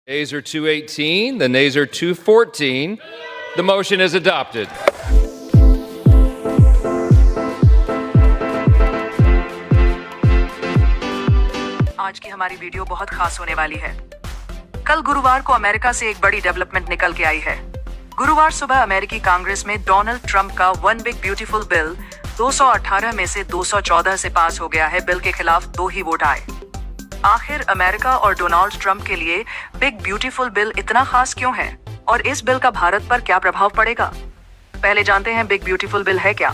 Ayes are 218, the nays are 214. The motion is adopted. आज की हमारी वीडियो बहुत खास होने वाली है। कल गुरुवार को अमेरिका से एक बड़ी डेवलपमेंट निकल के आई है। गुरुवार सुबह अमेरिकी कांग्रेस में डोनाल्ड ट्रंप का वन बिग ब्यूटीफुल बिल 218 में से 214 से पास हो गया है। बिल के खिलाफ 2 ही वोट आए। आखिर अमेरिका और डोनाल्ड ट्रंप के लिए बिग ब्यूटीफुल बिल इतना खास क्यों है और इस बिल का भारत पर क्या प्रभाव पड़ेगा? पहले जानते हैं बिग ब्यूटीफुल बिल है क्या।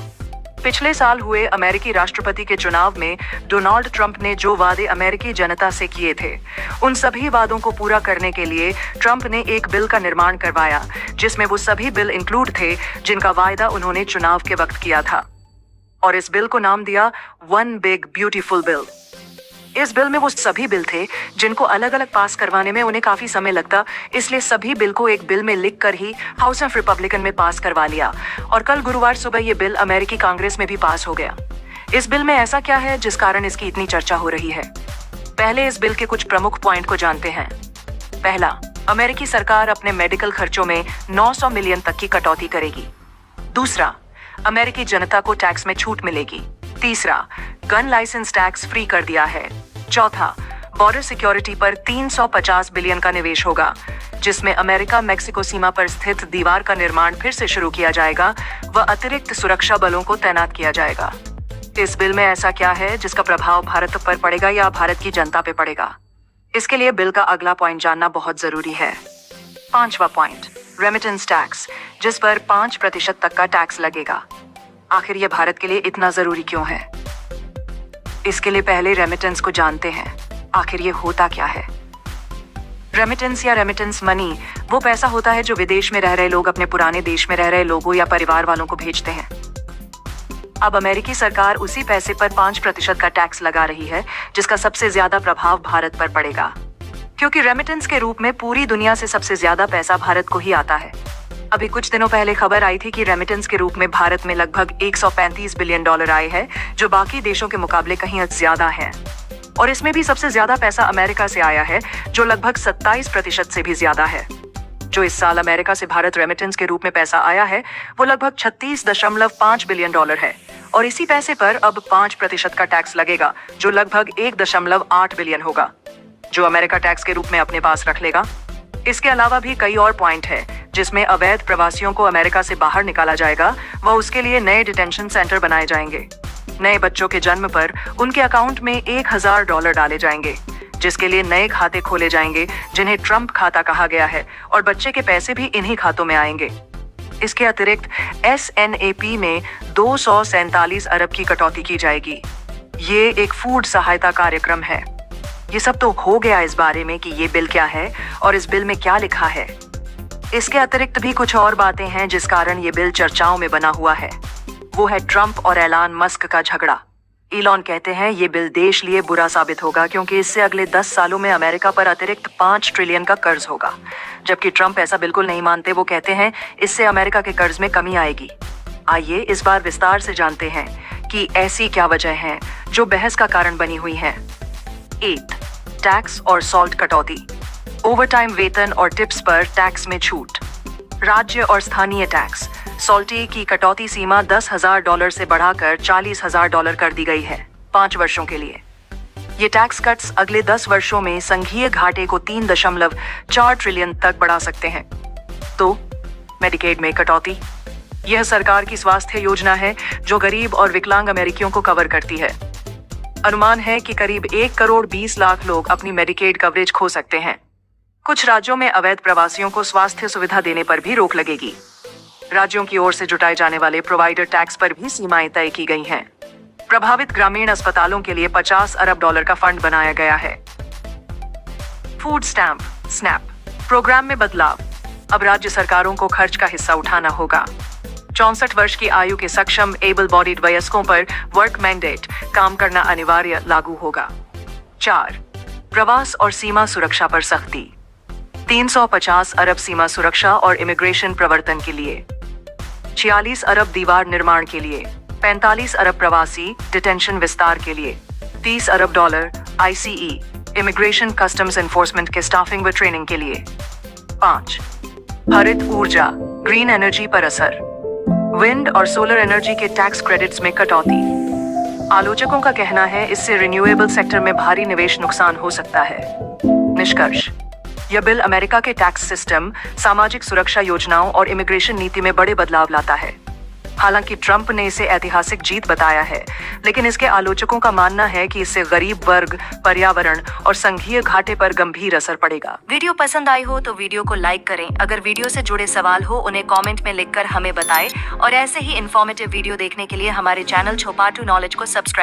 पिछले साल हुए अमेरिकी राष्ट्रपति के चुनाव में डोनाल्ड ट्रंप ने जो वादे अमेरिकी जनता से किए थे, उन सभी वादों को पूरा करने के लिए ट्रंप ने एक बिल का निर्माण करवाया, जिसमें वो सभी बिल इंक्लूड थे जिनका वायदा उन्होंने चुनाव के वक्त किया था। और इस बिल को नाम दिया वन बिग ब्यूटीफुल बिल। इस बिल में वो सभी बिल थे जिनको अलग अलग पास करवाने में उन्हें काफी समय लगता, इसलिए सभी बिल को एक बिल में लिखकर ही हाउस ऑफ रिपब्लिकन में पास करवा लिया और कल गुरुवार सुबह ये बिल अमेरिकी कांग्रेस में भी पास हो गया। इस बिल में ऐसा क्या है जिस कारण इसकी इतनी चर्चा हो रही है? पहले इस बिल के कुछ प्रमुख पॉइंट को जानते हैं। पहला, अमेरिकी सरकार अपने मेडिकल खर्चों में 900 मिलियन तक की कटौती करेगी। दूसरा, अमेरिकी जनता को टैक्स में छूट मिलेगी। तीसरा, गन लाइसेंस टैक्स फ्री कर दिया है। चौथा, बॉर्डर सिक्योरिटी पर 350 बिलियन का निवेश होगा, जिसमें अमेरिका मेक्सिको सीमा पर स्थित दीवार का निर्माण फिर से शुरू किया जाएगा व अतिरिक्त सुरक्षा बलों को तैनात किया जाएगा। इस बिल में ऐसा क्या है जिसका प्रभाव भारत पर पड़ेगा या भारत की जनता पे पड़ेगा? इसके लिए बिल का अगला पॉइंट जानना बहुत जरूरी है। 5वां पॉइंट, रेमिटेंस टैक्स, जिस पर 5% तक का टैक्स लगेगा। आखिर ये भारत के लिए इतना जरूरी क्यों है? इसके लिए पहले रेमिटेंस को जानते हैं। आखिर ये होता क्या है? रेमिटेंस या रेमिटेंस मनी वो पैसा होता है जो विदेश में रह रहे लोग अपने पुराने देश में रह रहे लोगों या परिवार वालों को भेजते हैं। अब अमेरिकी सरकार उसी पैसे पर 5% का टैक्स लगा रही है, जिसका सबसे ज्यादा प्रभाव भारत पर पड़ेगा, क्योंकि रेमिटेंस के रूप में पूरी दुनिया से सबसे ज्यादा पैसा भारत को ही आता है। अभी कुछ दिनों पहले खबर आई थी कि रेमिटेंस के रूप में भारत में लगभग 135 बिलियन डॉलर आए हैं, जो बाकी देशों के मुकाबले कहीं ज्यादा है। और इसमें भी सबसे ज्यादा पैसा अमेरिका से आया है, जो लगभग 27% से भी ज्यादा है। जो इस साल अमेरिका से भारत रेमिटेंस के रूप में पैसा आया है, वो लगभग 36.5 बिलियन डॉलर है। और इसी पैसे पर अब 5% का टैक्स लगेगा, जो लगभग 1.8 बिलियन होगा, जो अमेरिका टैक्स के रूप में अपने पास रख लेगा। इसके अलावा भी कई और पॉइंट है, जिसमें अवैध प्रवासियों को अमेरिका से बाहर निकाला जाएगा व उसके लिए नए डिटेंशन सेंटर बनाए जाएंगे। नए बच्चों के जन्म पर उनके अकाउंट में $1000 डाले जाएंगे, जिसके लिए नए खाते खोले जाएंगे, जिन्हें ट्रंप खाता कहा गया है, और बच्चे के पैसे भी इन्हीं खातों में आएंगे। इसके अतिरिक्त SNAP में 247 अरब की कटौती की जाएगी। ये एक फूड सहायता कार्यक्रम है। ये सब तो हो गया इस बारे में कि ये बिल क्या है और इस बिल में क्या लिखा है। इसके अतिरिक्त भी कुछ और बातें हैं जिस कारण ये बिल चर्चाओं में बना हुआ है। वो है ट्रंप और एलन मस्क का झगड़ा। इलॉन कहते हैं ये बिल देश लिए बुरा साबित होगा, क्योंकि इससे अगले 10 सालों में अमेरिका पर अतिरिक्त 5 ट्रिलियन का कर्ज होगा, जबकि ट्रंप ऐसा बिल्कुल नहीं मानते। वो कहते हैं इससे अमेरिका के कर्ज में कमी आएगी। आइए इस बार विस्तार से जानते हैं कि ऐसी क्या वजह है जो बहस का कारण बनी हुई है। 8, टैक्स और सॉल्ट कटौती। ओवरटाइम वेतन और टिप्स पर टैक्स में छूट। राज्य और स्थानीय टैक्स। सॉल्टी की कटौती सीमा $10,000 से बढ़ाकर $40,000 कर दी गई है 5 वर्षों के लिए। ये टैक्स कट्स अगले 10 वर्षों में संघीय घाटे को 3.4 ट्रिलियन तक बढ़ा सकते हैं। तो मेडिकेड में कटौती। यह सरकार की स्वास्थ्य योजना है जो गरीब और विकलांग अमेरिकियों को कवर करती है। अनुमान है कि करीब 1 करोड़ 20 लाख लोग अपनी मेडिकेड कवरेज खो सकते हैं। कुछ राज्यों में अवैध प्रवासियों को स्वास्थ्य सुविधा देने पर भी रोक लगेगी। राज्यों की ओर से जुटाए जाने वाले प्रोवाइडर टैक्स पर भी सीमाएं तय की गई हैं। प्रभावित ग्रामीण अस्पतालों के लिए $50 अरब का फंड बनाया गया है। फूड स्टैम्प स्नैप प्रोग्राम में बदलाव। अब राज्य सरकारों को खर्च का हिस्सा उठाना होगा। 64 वर्ष की आयु के सक्षम एबल बॉडीड वयस्कों पर वर्क मैंडेट काम करना अनिवार्य लागू होगा। 4, प्रवास और सीमा सुरक्षा पर सख्ती। 350 अरब सीमा सुरक्षा और इमिग्रेशन प्रवर्तन के लिए। 46 अरब दीवार निर्माण के लिए। 45 अरब प्रवासी डिटेंशन विस्तार के लिए। $30 अरब ICE इमिग्रेशन कस्टम्स एनफोर्समेंट के स्टाफिंग व ट्रेनिंग के लिए। 5. हरित ऊर्जा ग्रीन एनर्जी पर असर, विंड और सोलर एनर्जी के टैक्स क्रेडिट्स में कटौती। आलोचकों का कहना है इससे रिन्यूएबल सेक्टर में भारी निवेश नुकसान हो सकता है। निष्कर्ष, यह बिल अमेरिका के टैक्स सिस्टम, सामाजिक सुरक्षा योजनाओं और इमिग्रेशन नीति में बड़े बदलाव लाता है। हालांकि ट्रंप ने इसे ऐतिहासिक जीत बताया है, लेकिन इसके आलोचकों का मानना है कि इससे गरीब वर्ग, पर्यावरण और संघीय घाटे पर गंभीर असर पड़ेगा। वीडियो पसंद आई हो तो वीडियो को लाइक करें। अगर वीडियो से जुड़े सवाल हो उन्हें कमेंट में लिखकर हमें बताएं और ऐसे ही इंफॉर्मेटिव वीडियो देखने के लिए हमारे चैनल छोपाटू नॉलेज को सब्सक्राइब